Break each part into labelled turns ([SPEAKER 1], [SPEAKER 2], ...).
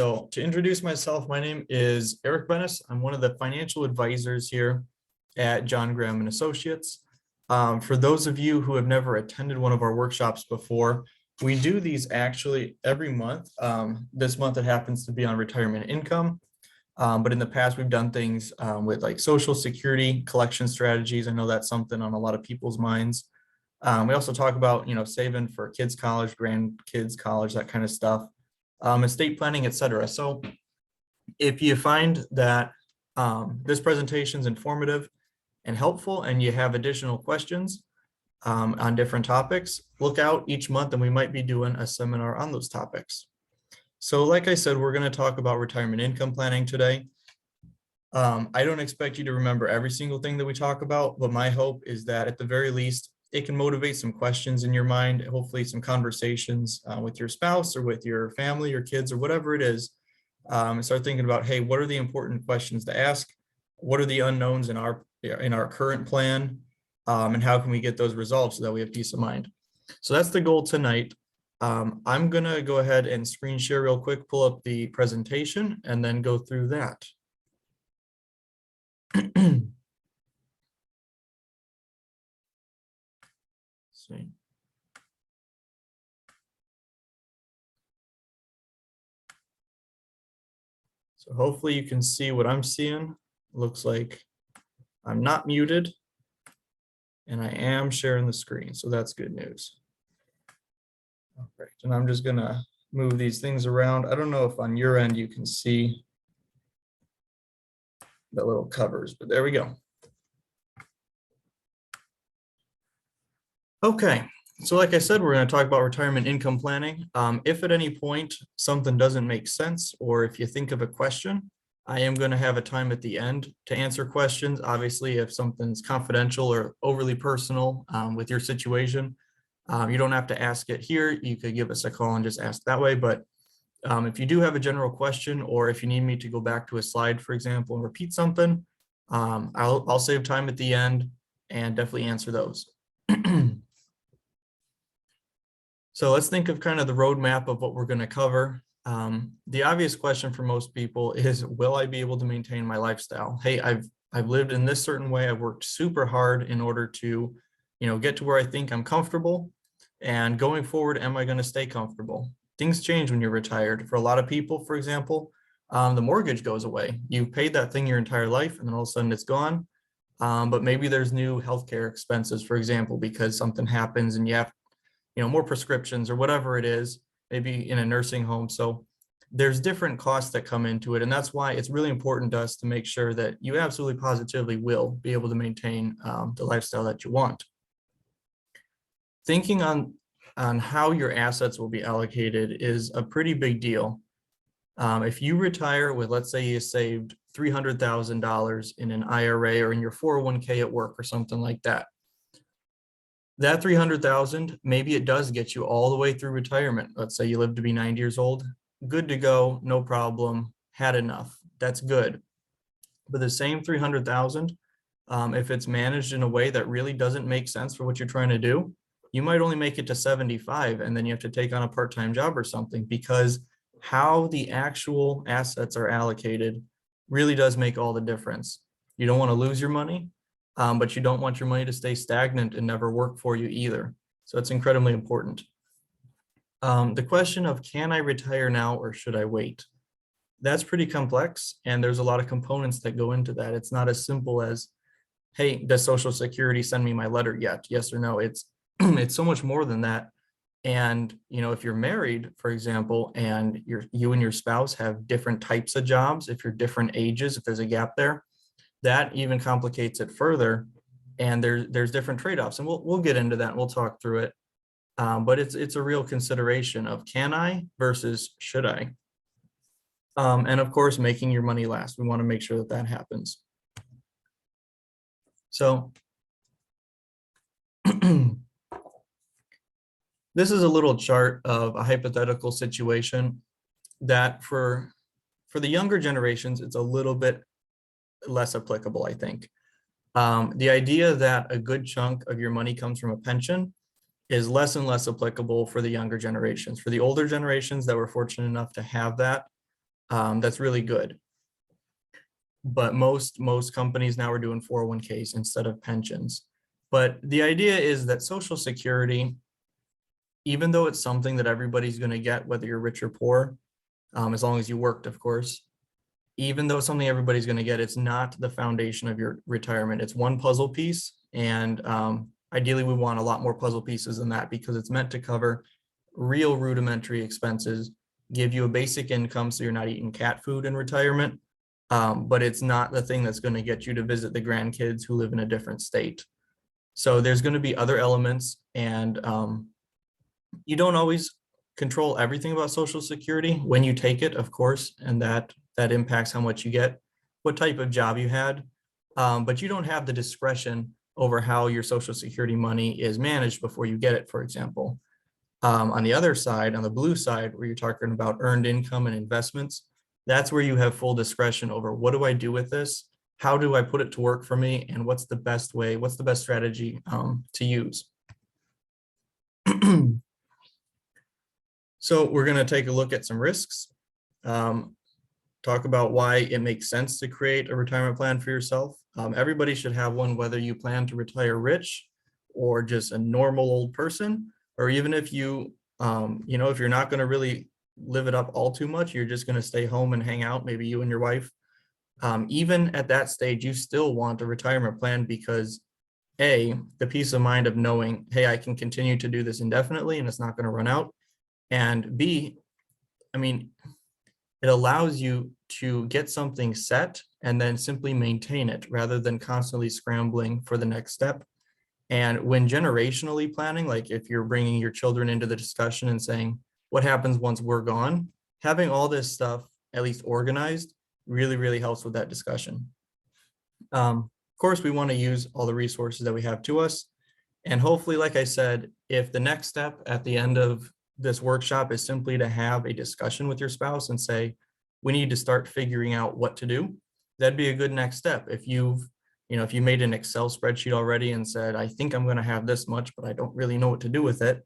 [SPEAKER 1] So to introduce myself, my name is Eric Bennis. I'm one of the financial advisors here at John Graham and Associates. For those of you who have never attended one of our workshops before, we do these actually every month. This month it happens to be on retirement income. But in the past, we've done things with like Social Security collection strategies. I know that's something on a lot of people's minds. We also talk about, saving for kids' college, grandkids' college, that kind of stuff, estate planning, etc. So if you find that this presentation is informative and helpful and you have additional questions on different topics, look out each month and we might be doing a seminar on those topics. So like I said, we're going to talk about retirement income planning today. I don't expect you to remember every single thing that we talk about, but my hope is that at the very least, it can motivate some questions in your mind, hopefully some conversations with your spouse or with your family or kids or whatever it is, and start thinking about, hey, what are the important questions to ask? What are the unknowns in our current plan? And how can we get those resolved so that we have peace of mind? So that's the goal tonight. I'm going to go ahead and screen share real quick, pull up the presentation, and then go through that. See. So hopefully you can see what I'm seeing. Looks like I'm not muted and I am sharing the screen. So that's good news. All right, and I'm just gonna move these things around. I don't know if on your end you can see the little covers, but there we go. Okay, so like I said, we're going to talk about retirement income planning. If at any point something doesn't make sense, or if you think of a question, I am going to have a time at the end to answer questions. Obviously, if something's confidential or overly personal with your situation, you don't have to ask it here. You could give us a call and just ask that way. But if you do have a general question, or if you need me to go back to a slide, for example, and repeat something, I'll save time at the end and definitely answer those. So let's think of kind of the roadmap of what we're going to cover. The obvious question for most people is, will I be able to maintain my lifestyle? Hey, I've lived in this certain way. I've worked super hard in order to, get to where I think I'm comfortable. And going forward, am I going to stay comfortable? Things change when you're retired. For a lot of people, for example, the mortgage goes away. You've paid that thing your entire life, and then all of a sudden it's gone. But maybe there's new healthcare expenses, for example, because something happens and you have more prescriptions or whatever it is, maybe in a nursing home. So there's different costs that come into it. And that's why it's really important to us to make sure that you absolutely positively will be able to maintain the lifestyle that you want. Thinking on how your assets will be allocated is a pretty big deal. If you retire with, let's say you saved $300,000 in an IRA or in your 401k at work or something like that, that 300,000, maybe it does get you all the way through retirement. Let's say you live to be 90 years old, good to go, no problem, had enough. That's good. But the same 300,000, if it's managed in a way that really doesn't make sense for what you're trying to do, you might only make it to 75, and then you have to take on a part-time job or something, because how the actual assets are allocated really does make all the difference. You don't want to lose your money, but you don't want your money to stay stagnant and never work for you either. So it's incredibly important. The question of, can I retire now or should I wait? That's pretty complex, and there's a lot of components that go into that. It's not as simple as, hey, does Social Security send me my letter yet? Yes or no. It's so much more than that. And if you're married, for example, and you and your spouse have different types of jobs, if you're different ages, if there's a gap there, that even complicates it further. And there's different trade-offs, and we'll get into that and we'll talk through it. But it's a real consideration of, can I versus should I? And of course, making your money last. We want to make sure that happens. So this is a little chart of a hypothetical situation that for the younger generations, it's a little bit less applicable, I think. The idea that a good chunk of your money comes from a pension is less and less applicable for the younger generations. For the older generations that were fortunate enough to have that, That's really good. But most companies now are doing 401ks instead of pensions. But the idea is that Social Security, even though it's something that everybody's going to get, whether you're rich or poor, as long as you worked, of course, even though it's something everybody's going to get, it's not the foundation of your retirement. It's one puzzle piece. And ideally, we want a lot more puzzle pieces than that, because it's meant to cover real rudimentary expenses, give you a basic income so you're not eating cat food in retirement. But it's not the thing that's going to get you to visit the grandkids who live in a different state. So there's going to be other elements, and you don't always control everything about Social Security when you take it, of course, and that impacts how much you get, what type of job you had, but you don't have the discretion over how your Social Security money is managed before you get it, for example. On the other side, on the blue side, where you're talking about earned income and investments, that's where you have full discretion over, what do I do with this? How do I put it to work for me? And what's the best way? What's the best strategy to use? So we're going to take a look at some risks, talk about why it makes sense to create a retirement plan for yourself. Everybody should have one, whether you plan to retire rich or just a normal old person, or even if you, if you're not going to really live it up all too much, you're just going to stay home and hang out, maybe you and your wife. Even at that stage, you still want a retirement plan, because A, the peace of mind of knowing, hey, I can continue to do this indefinitely and it's not going to run out. And B, it allows you to get something set and then simply maintain it rather than constantly scrambling for the next step. And when generationally planning, like if you're bringing your children into the discussion and saying, what happens once we're gone, having all this stuff at least organized really, really helps with that discussion. Of course, we want to use all the resources that we have to us. And hopefully, like I said, if the next step at the end of this workshop is simply to have a discussion with your spouse and say, we need to start figuring out what to do, that'd be a good next step. If you made an Excel spreadsheet already and said, I think I'm going to have this much, but I don't really know what to do with it.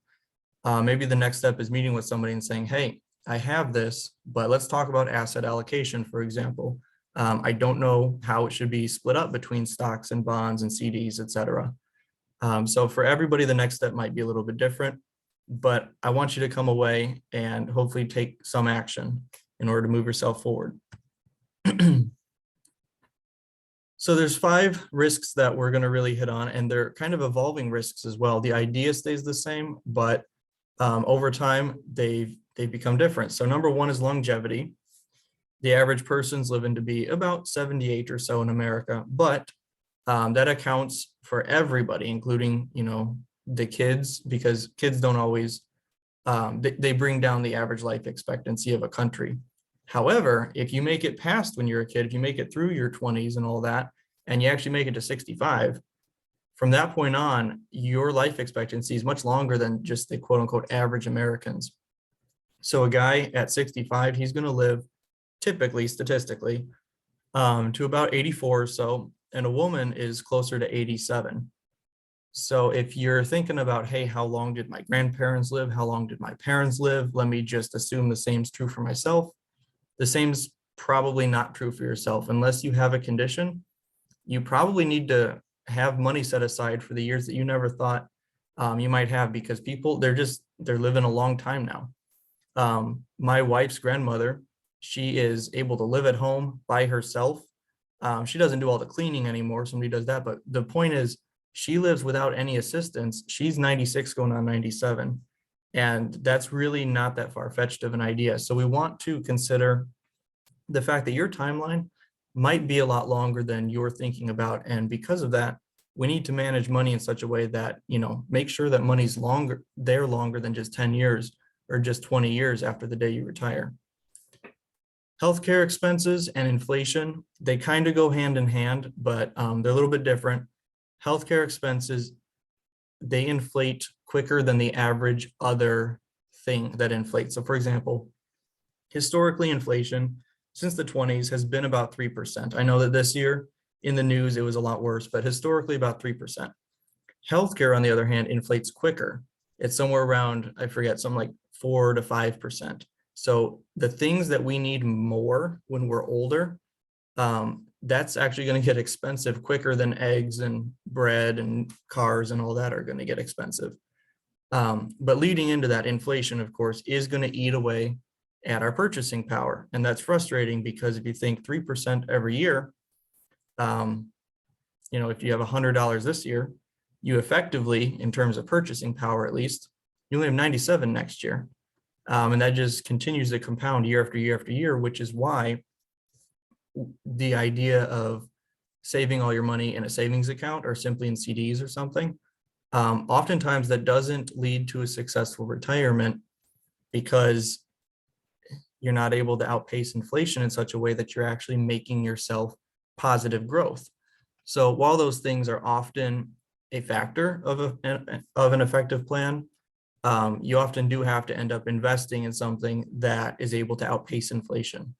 [SPEAKER 1] Maybe the next step is meeting with somebody and saying, hey, I have this, but let's talk about asset allocation, for example. I don't know how it should be split up between stocks and bonds and CDs, et cetera. So for everybody, the next step might be a little bit different, but I want you to come away and hopefully take some action in order to move yourself forward. So there's 5 risks that we're going to really hit on, and they're kind of evolving risks as well. The idea stays the same, but over time, they've become different. So number 1 is longevity. The average person's living to be about 78 or so in America, but that accounts for everybody, including, the kids, because kids don't always, they bring down the average life expectancy of a country. However, if you make it past when you're a kid, if you make it through your 20s and all that, and you actually make it to 65, from that point on, your life expectancy is much longer than just the quote unquote average Americans. So a guy at 65, he's going to live typically, statistically, to about 84 or so, and a woman is closer to 87. So if you're thinking about, hey, how long did my grandparents live? How long did my parents live? Let me just assume the same's true for myself. The same's probably not true for yourself. Unless you have a condition, you probably need to have money set aside for the years that you never thought you might have, because people, they're living a long time now. My wife's grandmother, she is able to live at home by herself. She doesn't do all the cleaning anymore. Somebody does that. But the point is, she lives without any assistance. She's 96 going on 97. And that's really not that far-fetched of an idea. So we want to consider the fact that your timeline might be a lot longer than you're thinking about. And because of that, we need to manage money in such a way that, make sure that money's longer than just 10 years or just 20 years after the day you retire. Healthcare expenses and inflation, they kind of go hand in hand, but they're a little bit different. Healthcare expenses, they inflate quicker than the average other thing that inflates. So for example, historically, inflation since the 20s has been about 3%. I know that this year in the news, it was a lot worse, but historically about 3%. Healthcare, on the other hand, inflates quicker. It's somewhere around, I forget, something like 4 to 5%. So the things that we need more when we're older, that's actually going to get expensive quicker than eggs and bread and cars and all that are going to get expensive. But leading into that, inflation, of course, is going to eat away at our purchasing power. And that's frustrating because if you think 3% every year, if you have $100 this year, you effectively, in terms of purchasing power at least, you only have 97 next year. And that just continues to compound year after year after year, which is why the idea of saving all your money in a savings account or simply in CDs or something, oftentimes that doesn't lead to a successful retirement because you're not able to outpace inflation in such a way that you're actually making yourself positive growth. So while those things are often a factor of an effective plan, you often do have to end up investing in something that is able to outpace inflation.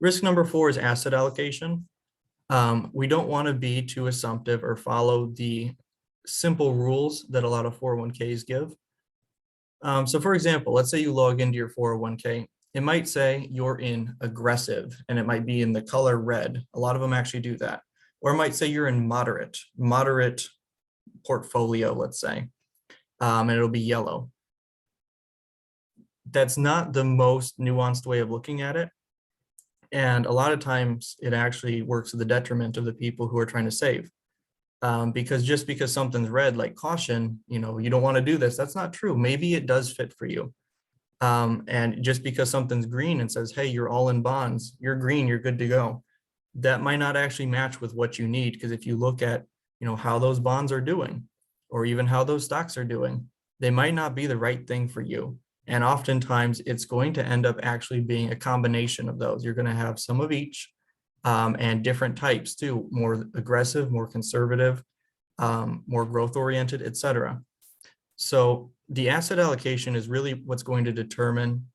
[SPEAKER 1] Risk number 4 is asset allocation. We don't want to be too assumptive or follow the simple rules that a lot of 401ks give. So for example, let's say you log into your 401k. It might say you're in aggressive, and it might be in the color red. A lot of them actually do that. Or it might say you're in moderate portfolio, let's say, and it'll be yellow. That's not the most nuanced way of looking at it. And a lot of times it actually works to the detriment of the people who are trying to save. Because just because something's red, like caution, you don't want to do this. That's not true. Maybe it does fit for you. And just because something's green and says, hey, you're all in bonds, you're green, you're good to go. That might not actually match with what you need. Because if you look at, how those bonds are doing, or even how those stocks are doing, they might not be the right thing for you. And oftentimes it's going to end up actually being a combination of those. You're going to have some of each, and different types too, more aggressive, more conservative, more growth oriented, etc. So the asset allocation is really what's going to determine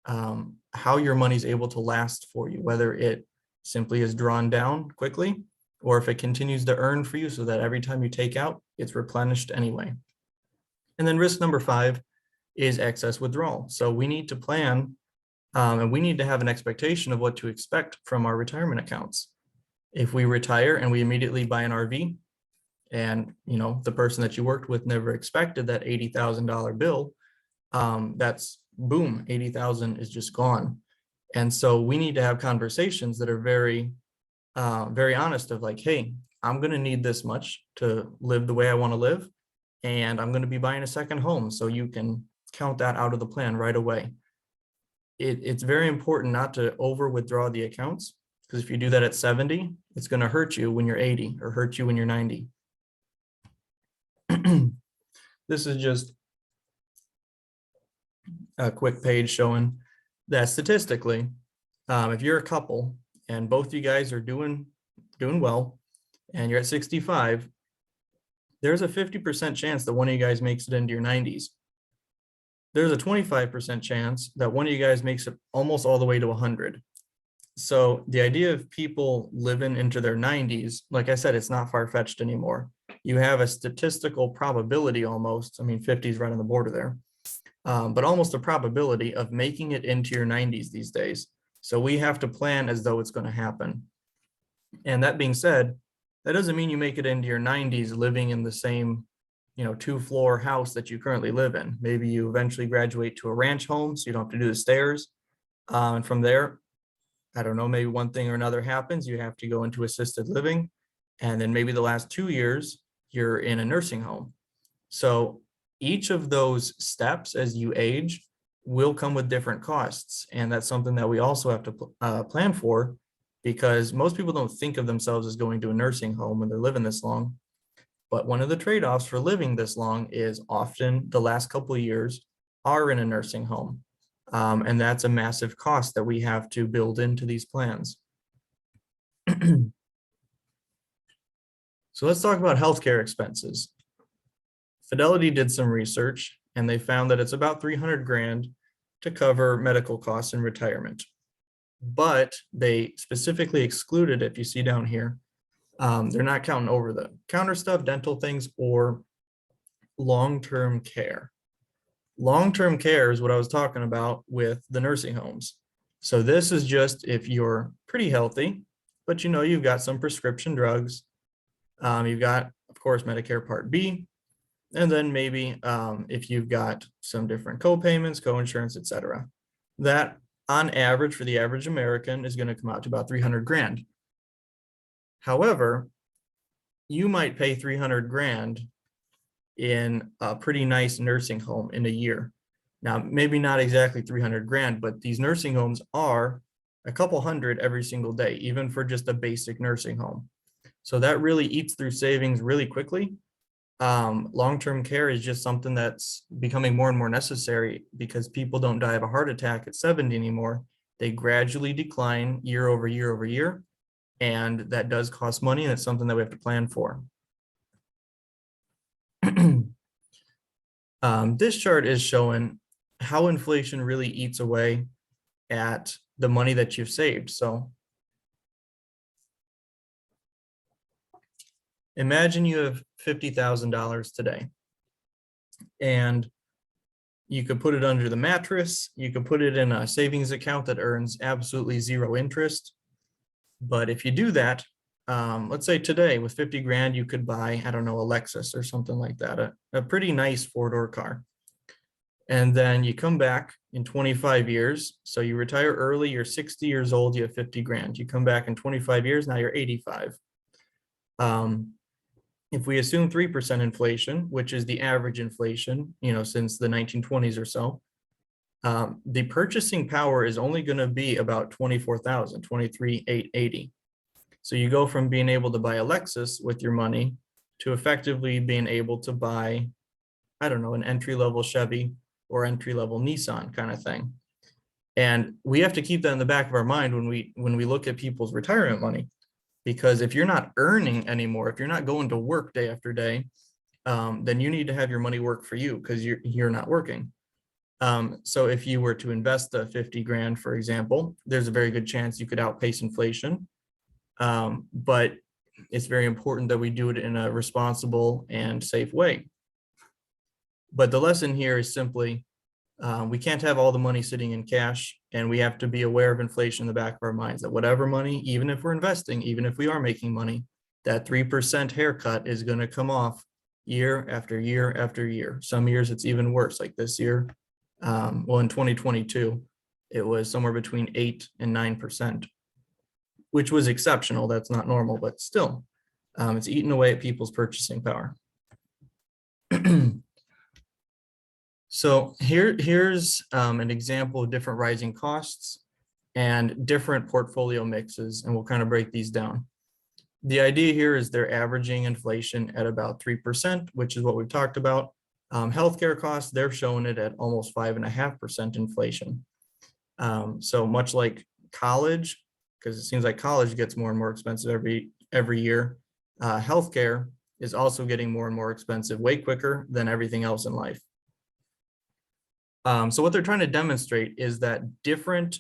[SPEAKER 1] how your money is able to last for you, whether it simply is drawn down quickly or if it continues to earn for you so that every time you take out, it's replenished anyway. And then risk number 5 is excess withdrawal. So we need to plan and we need to have an expectation of what to expect from our retirement accounts. If we retire and we immediately buy an RV, and the person that you worked with never expected that $80,000 bill, that's boom, 80,000 is just gone. And so we need to have conversations that are very, very honest of like, hey, I'm going to need this much to live the way I want to live, and I'm going to be buying a second home, so you can count that out of the plan right away. It's very important not to over withdraw the accounts, because if you do that at 70, it's going to hurt you when you're 80 or hurt you when you're 90. This is just a quick page showing that statistically, if you're a couple and both you guys are doing well and you're at 65, there's a 50% chance that one of you guys makes it into your 90s. There's a 25% chance that one of you guys makes it almost all the way to 100. So the idea of people living into their 90s, like I said, it's not far-fetched anymore. You have a statistical probability almost, 50 is right on the border there, but almost a probability of making it into your 90s these days. So we have to plan as though it's going to happen. And that being said, that doesn't mean you make it into your 90s living in the same 2-floor house that you currently live in. Maybe you eventually graduate to a ranch home so you don't have to do the stairs. And from there, I don't know, maybe one thing or another happens. You have to go into assisted living. And then maybe the last 2 years, you're in a nursing home. So each of those steps as you age will come with different costs. And that's something that we also have to plan for, because most people don't think of themselves as going to a nursing home when they're living this long. But one of the trade-offs for living this long is often the last couple of years are in a nursing home. And that's a massive cost that we have to build into these plans. So let's talk about healthcare expenses. Fidelity did some research and they found that it's about 300 grand to cover medical costs in retirement. But they specifically excluded, if you see down here, they're not counting over the counter stuff, dental things, or long-term care. Long-term care is what I was talking about with the nursing homes. So this is just if you're pretty healthy, but you know you've got some prescription drugs. You've got, of course, Medicare Part B, and then maybe if you've got some different co-payments, co-insurance, etc. That on average for the average American is going to come out to about 300 grand. However, you might pay 300 grand in a pretty nice nursing home in a year. Now, maybe not exactly 300 grand, but these nursing homes are a couple hundred every single day, even for just a basic nursing home. So that really eats through savings really quickly. Long-term care is just something that's becoming more and more necessary because people don't die of a heart attack at 70 anymore. They gradually decline year over year over year. And that does cost money, and it's something that we have to plan for. This chart is showing how inflation really eats away at the money that you've saved. So imagine you have $50,000 today, and you could put it under the mattress. You could put it in a savings account that earns absolutely zero interest. But if you do that, let's say today with 50 grand, you could buy, I don't know, a Lexus or something like that, a pretty nice four-door car. And then you come back in 25 years. So you retire early, you're 60 years old, you have 50 grand. You come back in 25 years, now you're 85. If we assume 3% inflation, which is the average inflation, you know, since the 1920s or so, the purchasing power is only going to be about 24,000, 23,880. So you go from being able to buy a Lexus with your money to effectively being able to buy, I don't know, an entry-level Chevy or entry-level Nissan kind of thing. And we have to keep that in the back of our mind when we look at people's retirement money, because if you're not earning anymore, if you're not going to work day after day, then you need to have your money work for you because you're not working. So if you were to invest the 50 grand, for example, there's a very good chance you could outpace inflation. But it's very important that we do it in a responsible and safe way. But the lesson here is simply, we can't have all the money sitting in cash, and we have to be aware of inflation in the back of our minds, that whatever money, even if we're investing, even if we are making money, that 3% haircut is going to come off year after year after year. Some years it's even worse, like this year. Well, in 2022, it was somewhere between 8 and 9%, which was exceptional. That's not normal, but still, it's eating away at people's purchasing power. So here's an example of different rising costs and different portfolio mixes, and we'll kind of break these down. The idea here is they're averaging inflation at about 3%, which is what we've talked about. Healthcare costs, they're showing it at almost 5.5% inflation. So much like college, because it seems like college gets more and more expensive every year, healthcare is also getting more and more expensive, way quicker than everything else in life. So what they're trying to demonstrate is that different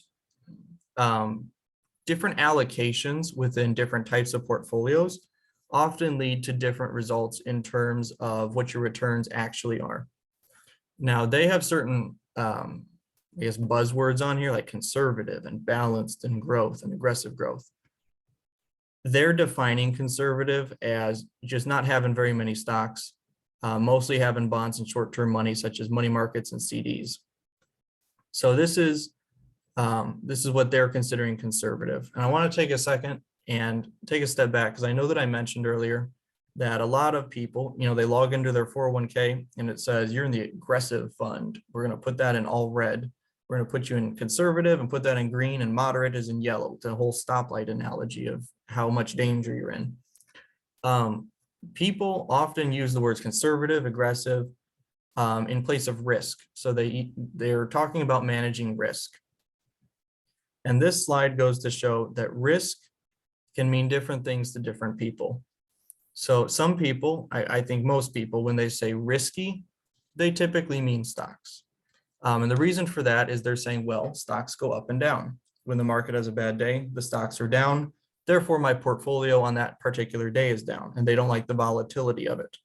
[SPEAKER 1] allocations within different types of portfolios often lead to different results in terms of what your returns actually are. Now, they have certain, I guess, buzzwords on here like conservative and balanced and growth and aggressive growth. They're defining conservative as just not having very many stocks, mostly having bonds and short-term money such as money markets and CDs. So this is what they're considering conservative. And I want to take a second and take a step back, because I know that I mentioned earlier that a lot of people, you know, they log into their 401k and it says you're in the aggressive fund. We're going to put that in all red. We're going to put you in conservative and put that in green, and moderate is in yellow. The whole stoplight analogy of how much danger you're in. People often use the words conservative, aggressive in place of risk. So they're talking about managing risk. And this slide goes to show that risk can mean different things to different people. So some people, I think most people, when they say risky, they typically mean stocks. And the reason for that is they're saying, well, stocks go up and down. When the market has a bad day, the stocks are down. Therefore, my portfolio on that particular day is down, and they don't like the volatility of it.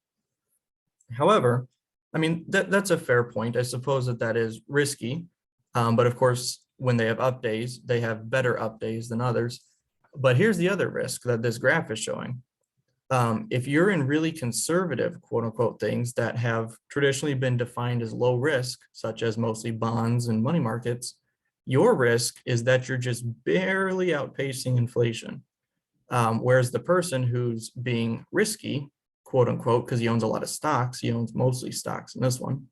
[SPEAKER 1] However, I mean, that's a fair point. I suppose that is risky. But of course, when they have up days, they have better up days than others. But here's the other risk that this graph is showing. If you're in really conservative, quote unquote, things that have traditionally been defined as low risk, such as mostly bonds and money markets, your risk is that you're just barely outpacing inflation. Whereas the person who's being risky, quote unquote, because he owns a lot of stocks, he owns mostly stocks in this one,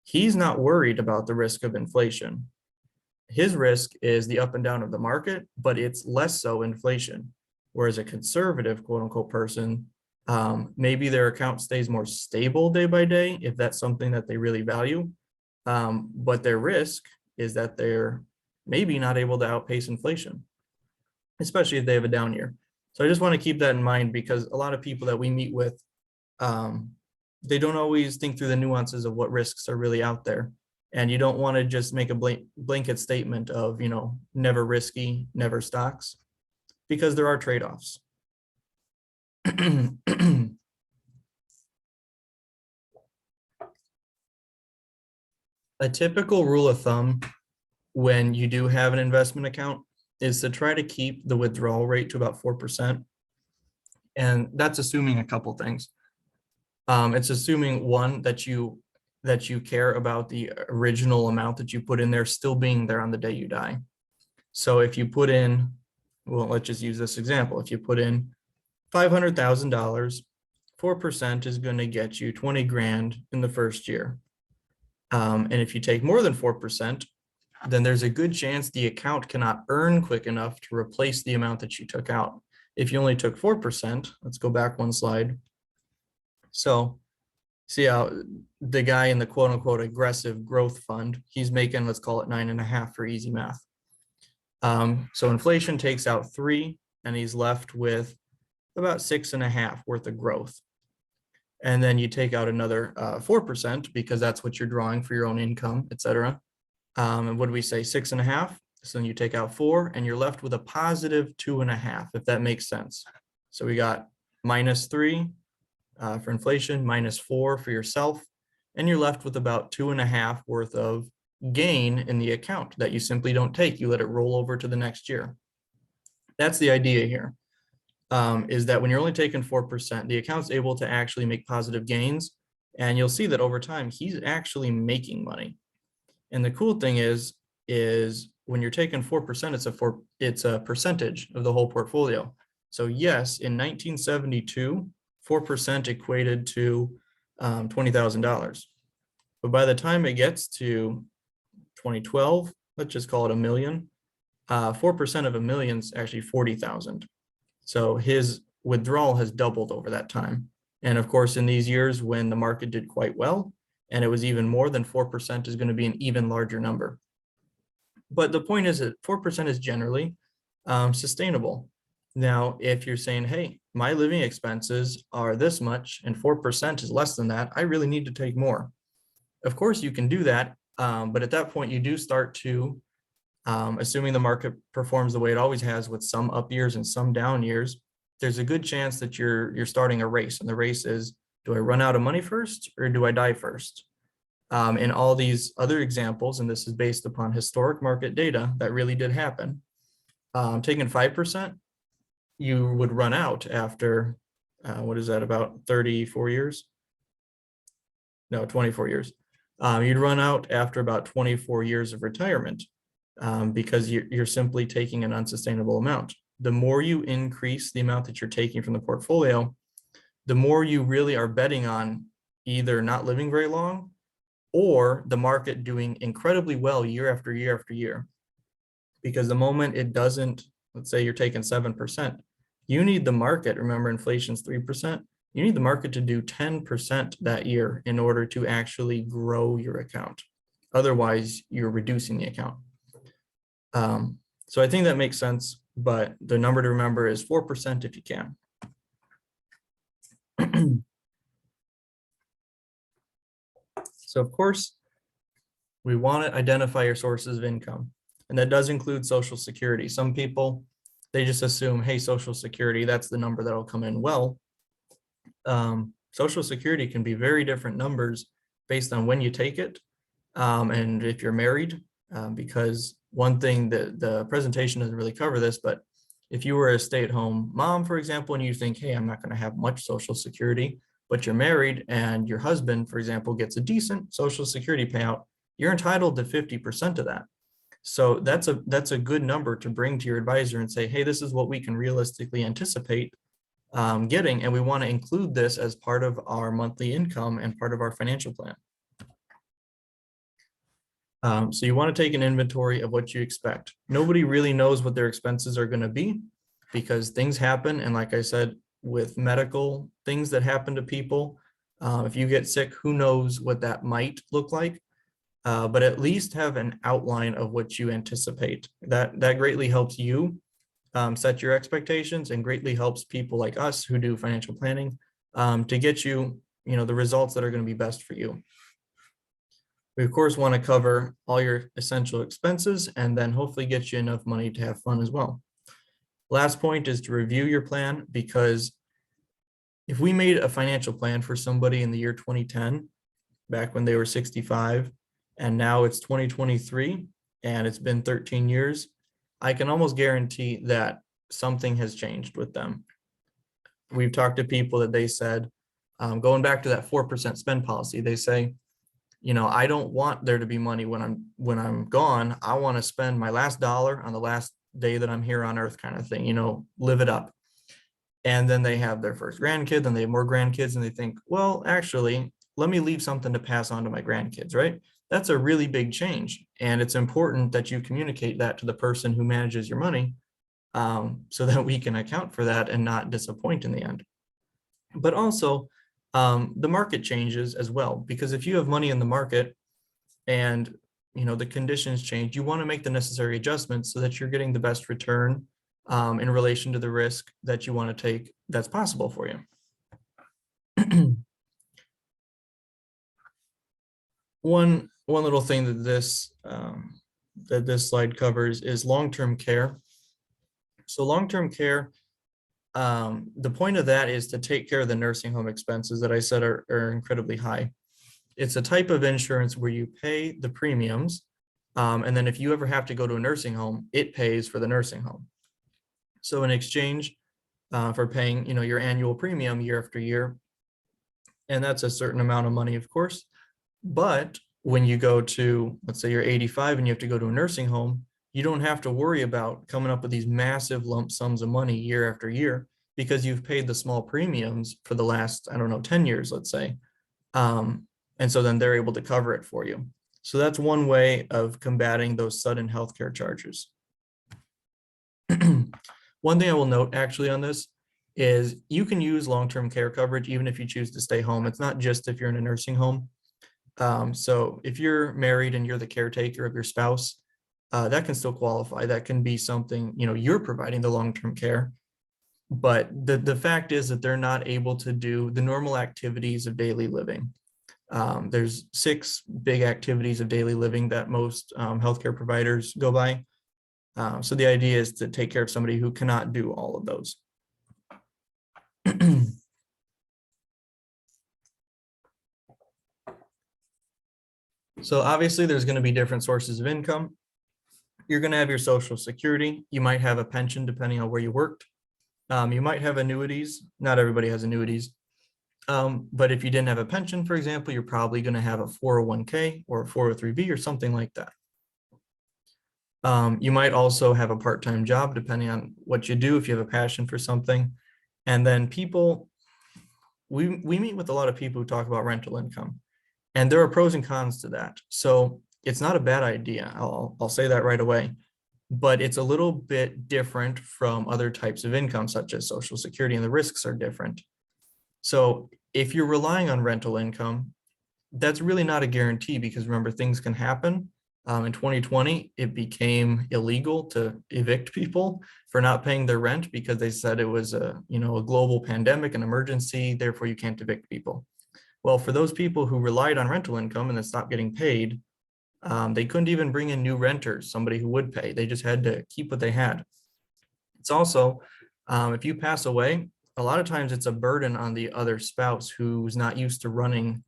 [SPEAKER 1] he's not worried about the risk of inflation. His risk is the up and down of the market, but it's less so inflation. Whereas a conservative, quote unquote, person, maybe their account stays more stable day by day if that's something that they really value. But their risk is that they're maybe not able to outpace inflation, especially if they have a down year. So I just want to keep that in mind because a lot of people that we meet with, they don't always think through the nuances of what risks are really out there. And you don't want to just make a blanket statement of, never risky, never stocks, because there are trade-offs. A typical rule of thumb when you do have an investment account is to try to keep the withdrawal rate to about 4%. And that's assuming a couple things. It's assuming one, that you care about the original amount that you put in there still being there on the day you die. So if you put in, well, let's just use this example. If you put in $500,000, 4% is going to get you 20 grand in the first year. And if you take more than 4%, then there's a good chance the account cannot earn quick enough to replace the amount that you took out. If you only took 4%, let's go back one slide. So see how the guy in the quote unquote aggressive growth fund, he's making, let's call it 9.5 for easy math. So inflation takes out 3 and he's left with about 6.5 worth of growth. And then you take out another 4% because that's what you're drawing for your own income, et cetera. And what do we say, 6.5? So then you take out 4 and you're left with a positive 2.5, if that makes sense. So we got -3 for inflation, -4 for yourself, and you're left with about 2.5 worth of gain in the account that you simply don't take. You let it roll over to the next year. That's the idea here, is that when you're only taking 4%, the account's able to actually make positive gains. And you'll see that over time, he's actually making money. And the cool thing is when you're taking 4%, it's a percentage of the whole portfolio. So yes, in 1972, 4% equated to $20,000. But by the time it gets to 2012, let's just call it $1 million. 4% of $1 million is actually 40,000. So his withdrawal has doubled over that time. And of course, in these years when the market did quite well, and it was even more than 4% is going to be an even larger number. But the point is that 4% is generally sustainable. Now, if you're saying, hey, my living expenses are this much and 4% is less than that, I really need to take more. Of course, you can do that. But at that point, you do start to, assuming the market performs the way it always has with some up years and some down years, there's a good chance that you're starting a race. And the race is, do I run out of money first or do I die first? In all these other examples, and this is based upon historic market data that really did happen, taking 5%, you would run out after, what is that, about 34 years? No, 24 years. You'd run out after about 24 years of retirement because you're simply taking an unsustainable amount. The more you increase the amount that you're taking from the portfolio, the more you really are betting on either not living very long or the market doing incredibly well year after year after year. Because the moment it doesn't, let's say you're taking 7%, you need the market, remember inflation's 3%, you need the market to do 10% that year in order to actually grow your account. Otherwise, you're reducing the account. So I think that makes sense, but the number to remember is 4% if you can. So of course, we want to identify your sources of income, and that does include Social Security. Some people, they just assume, hey, Social Security, that's the number that'll come in. Well, Social Security can be very different numbers based on when you take it, and if you're married, because one thing that the presentation doesn't really cover this, but if you were a stay-at-home mom, for example, and you think, hey, I'm not going to have much Social Security, but you're married and your husband, for example, gets a decent Social Security payout, you're entitled to 50% of that. So that's a good number to bring to your advisor and say, hey, this is what we can realistically anticipate getting, and we want to include this as part of our monthly income and part of our financial plan. So you want to take an inventory of what you expect. Nobody really knows what their expenses are going to be because things happen. And like I said, with medical things that happen to people, if you get sick, who knows what that might look like, but at least have an outline of what you anticipate. That greatly helps you set your expectations and greatly helps people like us who do financial planning to get you, the results that are going to be best for you. We of course want to cover all your essential expenses and then hopefully get you enough money to have fun as well. Last point is to review your plan, because if we made a financial plan for somebody in the year 2010, back when they were 65, and now it's 2023 and it's been 13 years, I can almost guarantee that something has changed with them. We've talked to people that they said, going back to that 4% spend policy, they say, I don't want there to be money when I'm gone. I want to spend my last dollar on the last day that I'm here on earth, kind of thing, live it up. And then they have their first grandkid, then they have more grandkids, and they think, well, actually, let me leave something to pass on to my grandkids, right? That's a really big change. And it's important that you communicate that to the person who manages your money, so that we can account for that and not disappoint in the end. But also, the market changes as well, because if you have money in the market and the conditions change, you want to make the necessary adjustments so that you're getting the best return in relation to the risk that you want to take that's possible for you. One little thing that this slide covers is long-term care. So long-term care, the point of that is to take care of the nursing home expenses that I said are incredibly high. It's a type of insurance where you pay the premiums, and then if you ever have to go to a nursing home, it pays for the nursing home. So in exchange for paying, your annual premium year after year, and that's a certain amount of money, of course. But when you go to, let's say you're 85 and you have to go to a nursing home, you don't have to worry about coming up with these massive lump sums of money year after year, because you've paid the small premiums for the last, 10 years, let's say. And so then they're able to cover it for you. So that's one way of combating those sudden healthcare charges. One thing I will note actually on this is you can use long-term care coverage even if you choose to stay home. It's not just if you're in a nursing home. So if you're married and you're the caretaker of your spouse, that can still qualify. That can be something, you're providing the long-term care. But the fact is that they're not able to do the normal activities of daily living. There's 6 big activities of daily living that most healthcare providers go by. So the idea is to take care of somebody who cannot do all of those. So obviously there's going to be different sources of income. You're going to have your Social Security. You might have a pension depending on where you worked. You might have annuities. Not everybody has annuities. But if you didn't have a pension, for example, you're probably going to have a 401k or a 403b or something like that. You might also have a part-time job depending on what you do, if you have a passion for something. And then we meet with a lot of people who talk about rental income, and there are pros and cons to that. So it's not a bad idea. I'll say that right away, but it's a little bit different from other types of income, such as Social Security, and the risks are different. So if you're relying on rental income, that's really not a guarantee, because remember, things can happen. In 2020, it became illegal to evict people for not paying their rent because they said it was a global pandemic, an emergency, therefore you can't evict people. Well, for those people who relied on rental income and then stopped getting paid, they couldn't even bring in new renters, somebody who would pay. They just had to keep what they had. It's also, if you pass away, a lot of times it's a burden on the other spouse who's not used to running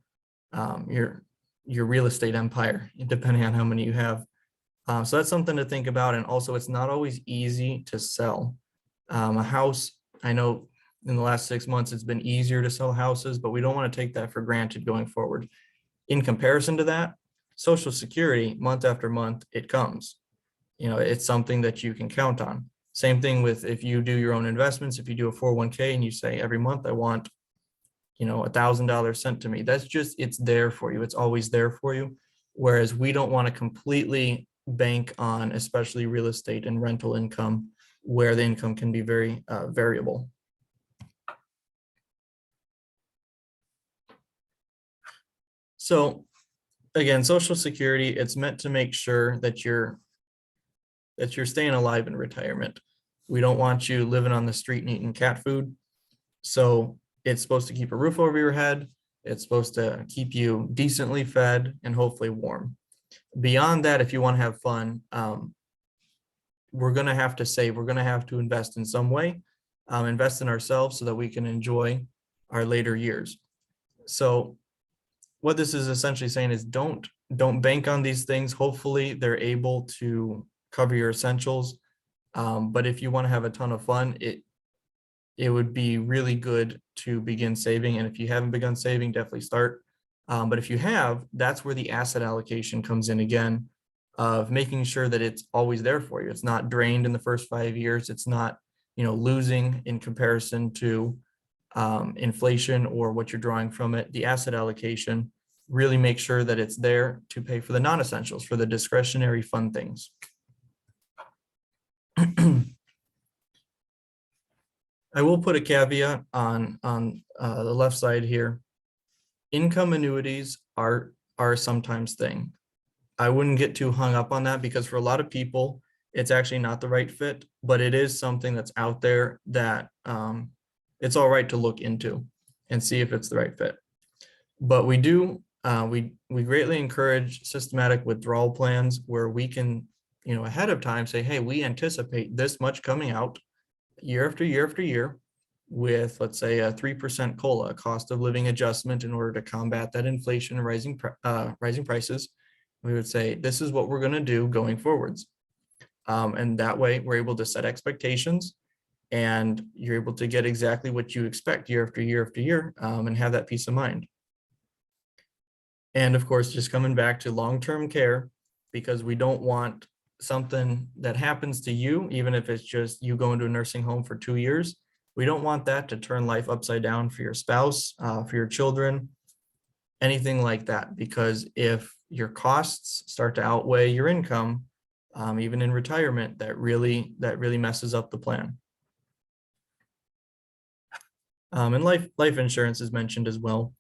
[SPEAKER 1] your real estate empire, depending on how many you have. So that's something to think about. And also, it's not always easy to sell a house. I know in the last 6 months, it's been easier to sell houses, but we don't want to take that for granted going forward. In comparison to that, Social Security, month after month, it comes. It's something that you can count on. Same thing with if you do your own investments, if you do a 401k and you say every month I want, $1,000 sent to me, that's just, it's there for you. It's always there for you. Whereas we don't want to completely bank on, especially real estate and rental income, where the income can be very variable. So again, Social Security, it's meant to make sure that you're staying alive in retirement. We don't want you living on the street and eating cat food. So it's supposed to keep a roof over your head. It's supposed to keep you decently fed and hopefully warm. Beyond that, if you want to have fun, we're going to have to save. We're going to have to invest in some way, invest in ourselves so that we can enjoy our later years. So what this is essentially saying is don't bank on these things. Hopefully they're able to cover your essentials. But if you want to have a ton of fun, it would be really good to begin saving. And if you haven't begun saving, definitely start. But if you have, that's where the asset allocation comes in again, of making sure that it's always there for you. It's not drained in the first 5 years. It's not, losing in comparison to inflation or what you're drawing from it. The asset allocation really makes sure that it's there to pay for the non-essentials, for the discretionary fun things. I will put a caveat on the left side here. Income annuities are sometimes thing. I wouldn't get too hung up on that because for a lot of people, it's actually not the right fit, but it is something that's out there that it's all right to look into and see if it's the right fit. But we do, we greatly encourage systematic withdrawal plans where we can, ahead of time say, hey, we anticipate this much coming out year after year after year with, let's say, a 3% COLA, cost of living adjustment, in order to combat that inflation and rising prices. We would say, this is what we're going to do going forwards. And that way we're able to set expectations and you're able to get exactly what you expect year after year after year, and have that peace of mind. And of course, just coming back to long-term care, because we don't want something that happens to you, even if it's just you going to a nursing home for 2 years, we don't want that to turn life upside down for your spouse, for your children, anything like that. Because if your costs start to outweigh your income, even in retirement, that really messes up the plan. And life insurance is mentioned as well.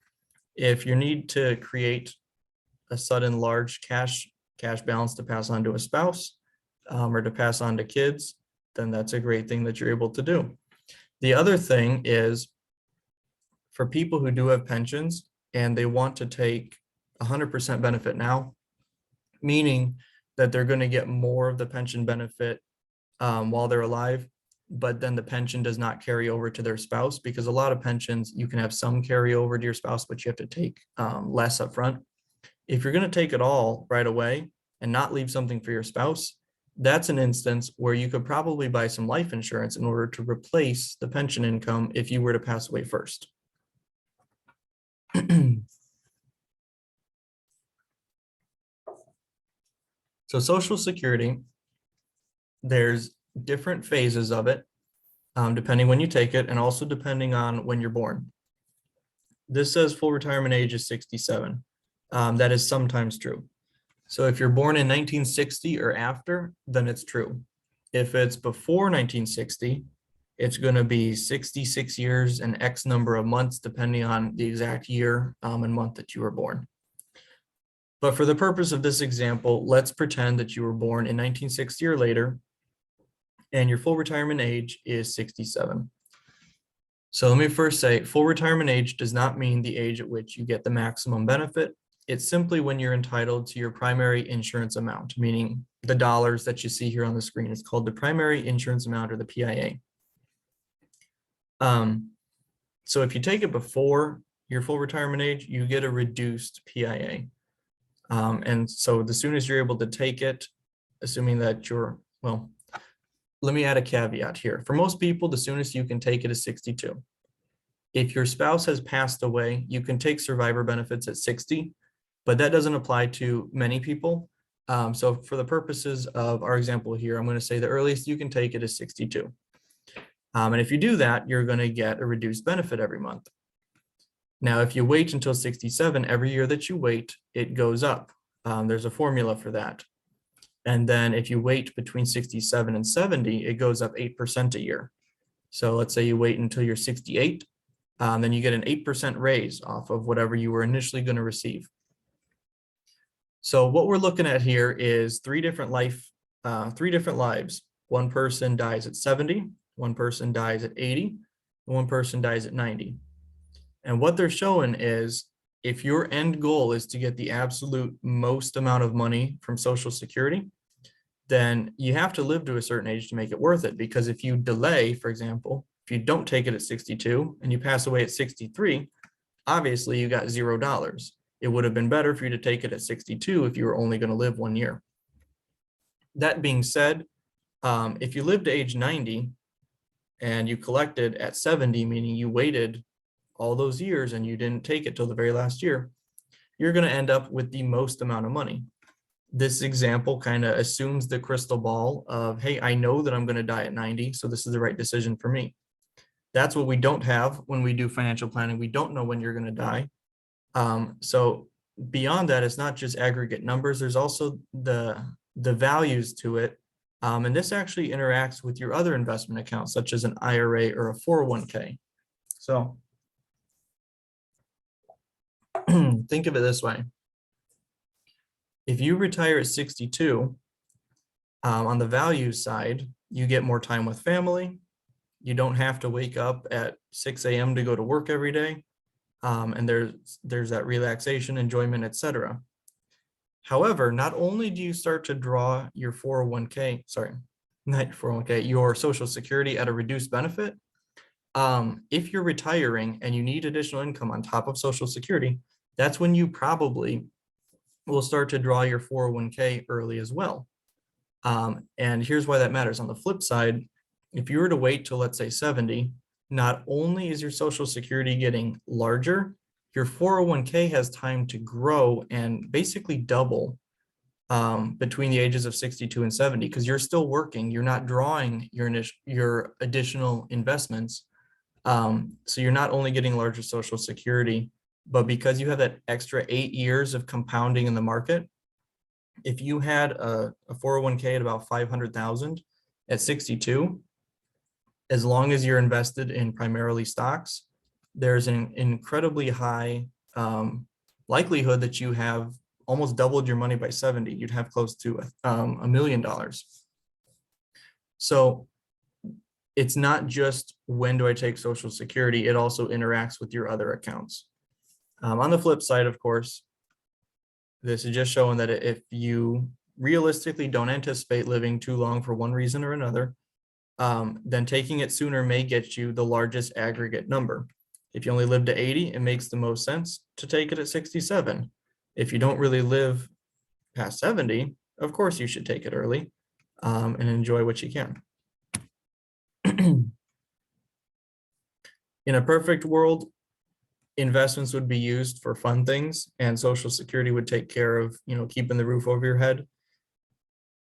[SPEAKER 1] If you need to create a sudden large cash balance to pass on to a spouse, or to pass on to kids, then that's a great thing that you're able to do. The other thing is, for people who do have pensions and they want to take 100% benefit now, meaning that they're going to get more of the pension benefit while they're alive, but then the pension does not carry over to their spouse, because a lot of pensions, you can have some carry over to your spouse, but you have to take less upfront. If you're going to take it all right away and not leave something for your spouse, that's an instance where you could probably buy some life insurance in order to replace the pension income if you were to pass away first. So Social Security, there's different phases of it, depending when you take it, and also depending on when you're born. This says full retirement age is 67. That is sometimes true. So if you're born in 1960 or after, then it's true. If it's before 1960, it's going to be 66 years and X number of months, depending on the exact year and month that you were born. But for the purpose of this example, let's pretend that you were born in 1960 or later, and your full retirement age is 67. So let me first say, full retirement age does not mean the age at which you get the maximum benefit. It's simply when you're entitled to your primary insurance amount, meaning the dollars that you see here on the screen. It's called the primary insurance amount, or the PIA. So if you take it before your full retirement age, you get a reduced PIA. And so the soonest you're able to take it, assuming that you're, well, let me add a caveat here. For most people, the soonest you can take it is 62. If your spouse has passed away, you can take survivor benefits at 60, but that doesn't apply to many people. So for the purposes of our example here, I'm going to say the earliest you can take it is 62. And if you do that, you're going to get a reduced benefit every month. Now, if you wait until 67, every year that you wait, it goes up. There's a formula for that. And then if you wait between 67 and 70, it goes up 8% a year. So let's say you wait until you're 68, then you get an 8% raise off of whatever you were initially going to receive. So what we're looking at here is three different lives. One person dies at 70, one person dies at 80, and one person dies at 90. And what they're showing is if your end goal is to get the absolute most amount of money from Social Security, then you have to live to a certain age to make it worth it. Because if you delay, for example, if you don't take it at 62 and you pass away at 63, obviously you got $0. It would have been better for you to take it at 62 if you were only going to live 1 year. That being said, if you lived to age 90 and you collected at 70, meaning you waited all those years and you didn't take it till the very last year, you're going to end up with the most amount of money. This example kind of assumes the crystal ball of, hey, I know that I'm going to die at 90, so this is the right decision for me. That's what we don't have when we do financial planning. We don't know when you're going to die. So beyond that, it's not just aggregate numbers. There's also the values to it. And this actually interacts with your other investment accounts, such as an IRA or a 401k. So think of it this way. If you retire at 62, on the values side, you get more time with family. You don't have to wake up at 6 a.m. to go to work every day. And there's that relaxation, enjoyment, etc. However, not only do you start to draw your 401k, sorry, not your 401k, your Social Security at a reduced benefit. If you're retiring and you need additional income on top of Social Security, that's when you probably will start to draw your 401k early as well. And here's why that matters. On the flip side, if you were to wait till, let's say, 70, not only is your Social Security getting larger, your 401k has time to grow and basically double between the ages of 62 and 70, because you're still working. You're not drawing your additional investments. So you're not only getting larger Social Security, but because you have that extra 8 years of compounding in the market, if you had a 401k at about 500,000 at 62, as long as you're invested in primarily stocks, there's an incredibly high likelihood that you have almost doubled your money by 70. You'd have close to $1 million. So it's not just when do I take Social Security, it also interacts with your other accounts. On the flip side, of course, this is just showing that if you realistically don't anticipate living too long for one reason or another, then taking it sooner may get you the largest aggregate number. If you only live to 80, it makes the most sense to take it at 67. If you don't really live past 70, of course you should take it early and enjoy what you can. In a perfect world, investments would be used for fun things and Social Security would take care of, keeping the roof over your head.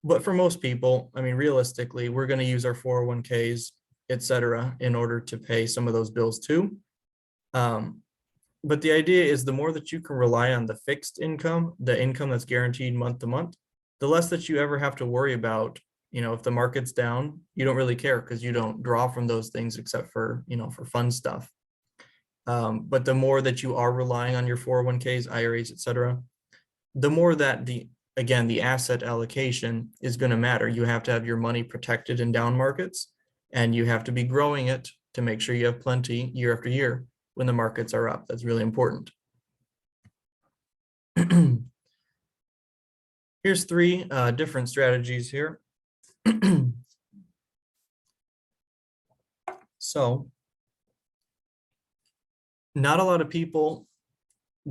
[SPEAKER 1] But for most people, I mean, realistically, we're going to use our 401ks, etc., in order to pay some of those bills too. But the idea is the more that you can rely on the fixed income, the income that's guaranteed month to month, the less that you ever have to worry about, if the market's down, you don't really care because you don't draw from those things except for, for fun stuff. But the more that you are relying on your 401ks, IRAs, etc., the more that the asset allocation is going to matter. You have to have your money protected in down markets, and you have to be growing it to make sure you have plenty year after year when the markets are up. That's really important. Here's three different strategies here. So Not a lot of people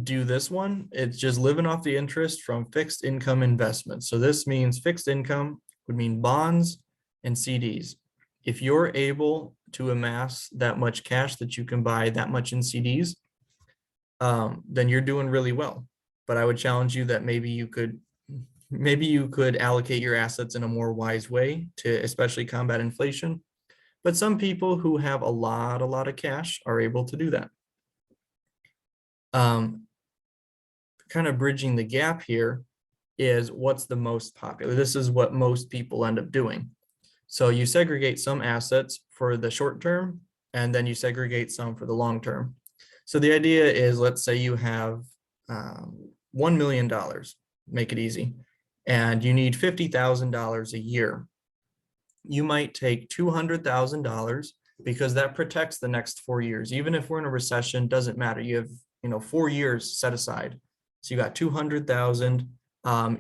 [SPEAKER 1] do this one. It's just living off the interest from fixed income investments. So this means fixed income would mean bonds and CDs. If you're able to amass that much cash that you can buy that much in CDs, then you're doing really well. But I would challenge you that maybe you could allocate your assets in a more wise way to especially combat inflation. But some people who have a lot of cash are able to do that. Kind of bridging the gap here is what's the most popular. This is what most people end up doing. So you segregate some assets for the short term, and then you segregate some for the long term. So the idea is, let's say you have $1 million, make it easy, and you need $50,000 a year. You might take $200,000 because that protects the next 4 years. Even if we're in a recession, doesn't matter. You have 4 years set aside. So you got 200,000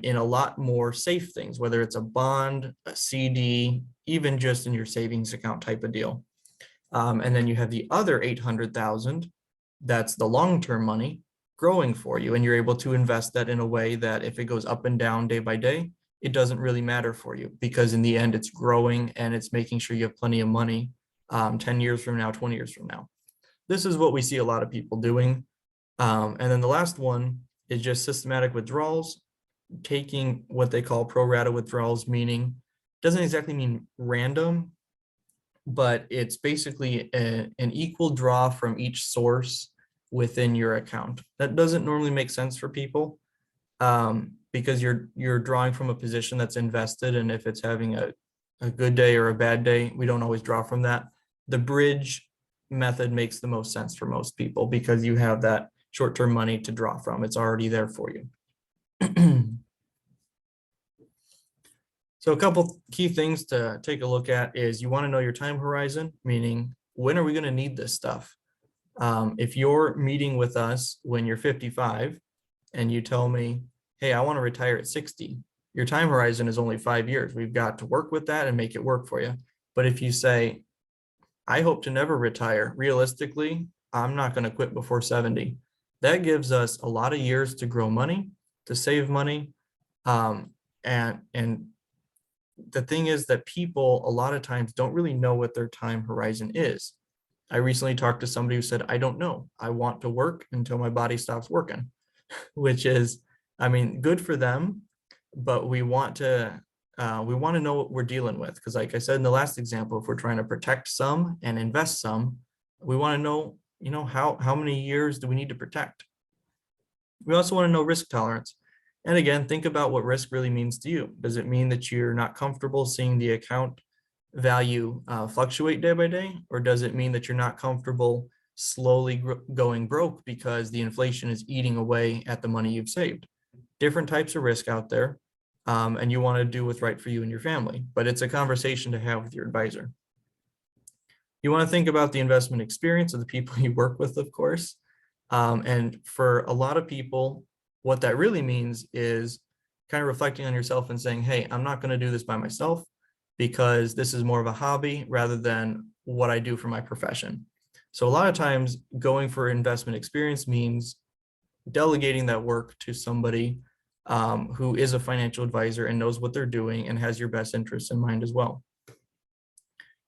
[SPEAKER 1] in a lot more safe things, whether it's a bond, a CD, even just in your savings account type of deal. And then you have the other 800,000, that's the long-term money growing for you. And you're able to invest that in a way that if it goes up and down day by day, it doesn't really matter for you, because in the end it's growing and it's making sure you have plenty of money 10 years from now, 20 years from now. This is what we see a lot of people doing. And then the last one is just systematic withdrawals, taking what they call pro rata withdrawals, meaning doesn't exactly mean random, but it's basically an equal draw from each source within your account. That doesn't normally make sense for people because you're drawing from a position that's invested, and if it's having a good day or a bad day, we don't always draw from that. The bridge method makes the most sense for most people because you have that short-term money to draw from. It's already there for you. So a couple key things to take a look at is you want to know your time horizon, meaning when are we going to need this stuff? If you're meeting with us when you're 55 and you tell me, hey, I want to retire at 60, your time horizon is only 5 years. We've got to work with that and make it work for you. But if you say, I hope to never retire, realistically, I'm not going to quit before 70. That gives us a lot of years to grow money, to save money. And the thing is that people a lot of times don't really know what their time horizon is. I recently talked to somebody who said, I don't know. I want to work until my body stops working, which is, I mean, good for them, but we want to know what we're dealing with. Because like I said in the last example, if we're trying to protect some and invest some, we want to know, how many years do we need to protect? We also want to know risk tolerance. And again, think about what risk really means to you. Does it mean that you're not comfortable seeing the account value fluctuate day by day? Or does it mean that you're not comfortable slowly going broke because the inflation is eating away at the money you've saved? Different types of risk out there. And you want to do what's right for you and your family, but it's a conversation to have with your advisor. You want to think about the investment experience of the people you work with, of course. And for a lot of people, what that really means is kind of reflecting on yourself and saying, hey, I'm not going to do this by myself because this is more of a hobby rather than what I do for my profession. So a lot of times going for investment experience means delegating that work to somebody who is a financial advisor and knows what they're doing and has your best interests in mind as well.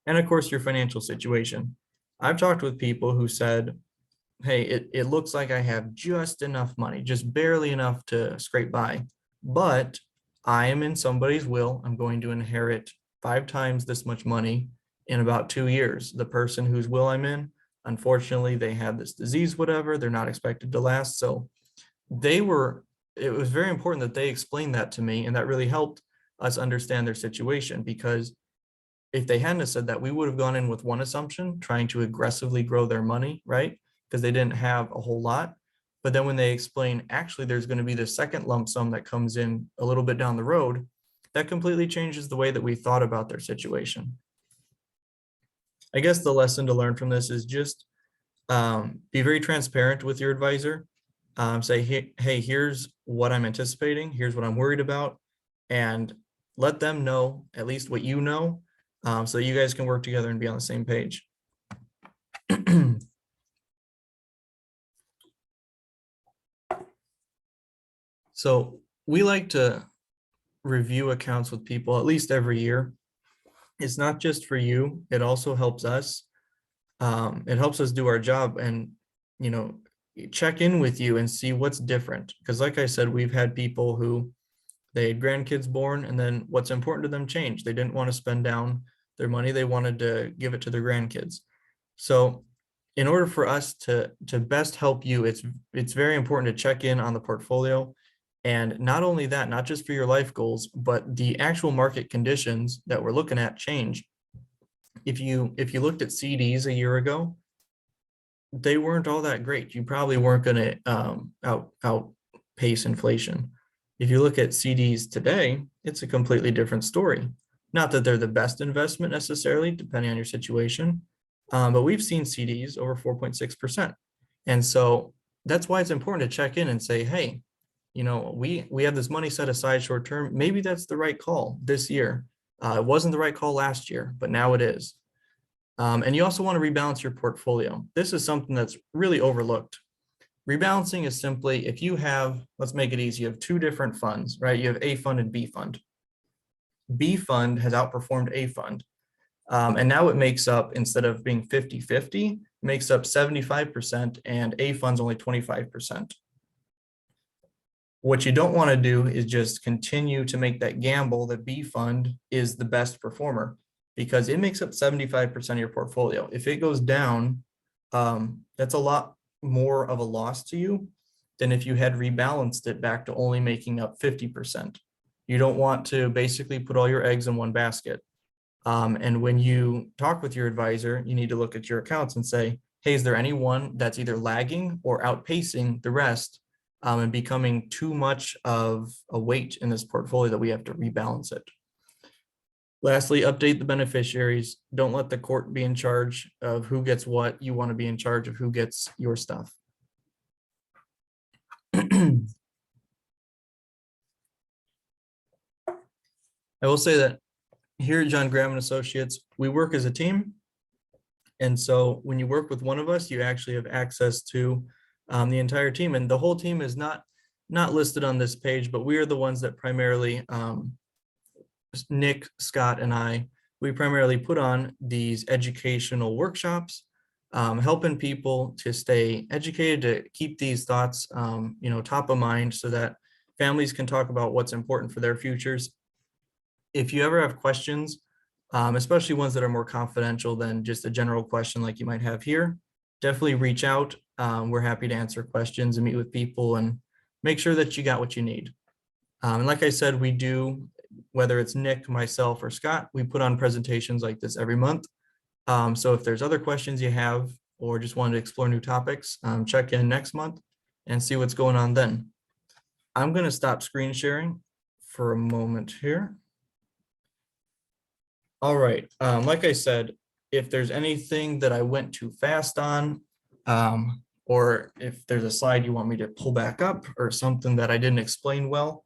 [SPEAKER 1] And of course, your financial situation. I've talked with people who said, hey, it looks like I have just enough money, just barely enough to scrape by, but I am in somebody's will. I'm going to inherit 5 times this much money in about 2 years. The person whose will I'm in, unfortunately, they had this disease, whatever, they're not expected to last. So it was very important that they explained that to me, and that really helped us understand their situation, because if they hadn't have said that, we would have gone in with one assumption, trying to aggressively grow their money, right? Because they didn't have a whole lot. But then when they explain, actually, there's going to be the second lump sum that comes in a little bit down the road, that completely changes the way that we thought about their situation. I guess the lesson to learn from this is just be very transparent with your advisor. Say, hey, here's what I'm anticipating. Here's what I'm worried about. And let them know at least what you know, so that you guys can work together and be on the same page. So we like to review accounts with people at least every year. It's not just for you, it also helps us. It helps us do our job and, you know, check in with you and see what's different. Because like I said, we've had people who they had grandkids born and then what's important to them changed. They didn't want to spend down their money. They wanted to give it to their grandkids. So in order for us to best help you, it's very important to check in on the portfolio. And not only that, not just for your life goals, but the actual market conditions that we're looking at change. If you looked at CDs a year ago, they weren't all that great. You probably weren't going to outpace inflation. If you look at CDs today, it's a completely different story. Not that they're the best investment necessarily, depending on your situation, but we've seen CDs over 4.6%. And so that's why it's important to check in and say, hey, you know, we have this money set aside short term. Maybe that's the right call this year. It wasn't the right call last year, but now it is. And you also want to rebalance your portfolio. This is something that's really overlooked. Rebalancing is simply if you have, let's make it easy, you have two different funds, right? You have A fund and B fund. B fund has outperformed A fund. And now it makes up, instead of being 50-50, makes up 75% and A fund's only 25%. What you don't want to do is just continue to make that gamble that B fund is the best performer because it makes up 75% of your portfolio. If it goes down, that's a lot more of a loss to you than if you had rebalanced it back to only making up 50%. You don't want to basically put all your eggs in one basket. And when you talk with your advisor, you need to look at your accounts and say, hey, is there any one that's either lagging or outpacing the rest and becoming too much of a weight in this portfolio that we have to rebalance it? Lastly, update the beneficiaries. Don't let the court be in charge of who gets what. You want to be in charge of who gets your stuff. I will say that here at John Graham and Associates, we work as a team. And so when you work with one of us, you actually have access to the entire team. And the whole team is not listed on this page, but we are the ones that primarily, Nick, Scott, and we primarily put on these educational workshops, helping people to stay educated, to keep these thoughts, you know, top of mind so that families can talk about what's important for their futures. If you ever have questions, especially ones that are more confidential than just a general question like you might have here, definitely reach out. We're happy to answer questions and meet with people and make sure that you got what you need. And like I said, we do, whether it's Nick, myself, or Scott, we put on presentations like this every month. So if there's other questions you have or just wanted to explore new topics, check in next month and see what's going on then. I'm going to stop screen sharing for a moment here. All right, like I said, if there's anything that I went too fast on, or if there's a slide you want me to pull back up or something that I didn't explain well,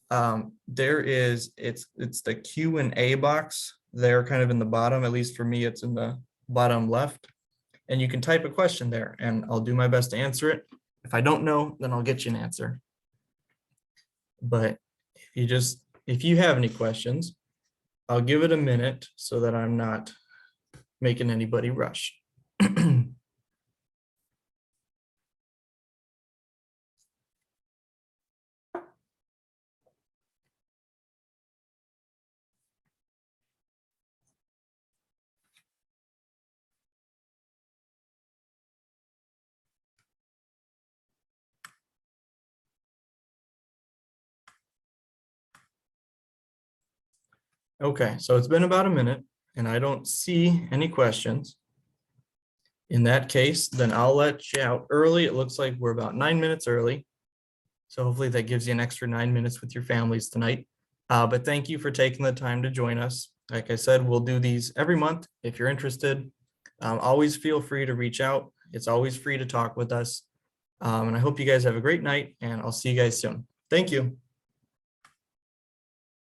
[SPEAKER 1] it's the Q&A box there kind of in the bottom, at least for me, it's in the bottom left. And you can type a question there and I'll do my best to answer it. If I don't know, then I'll get you an answer. But if you have any questions, I'll give it a minute so that I'm not making anybody rush. Okay, so it's been about a minute and I don't see any questions. In that case, then I'll let you out early. It looks like we're about 9 minutes early. So hopefully that gives you an extra 9 minutes with your families tonight. But thank you for taking the time to join us. Like I said, we'll do these every month. If you're interested, always feel free to reach out. It's always free to talk with us. And I hope you guys have a great night and I'll see you guys soon. Thank you.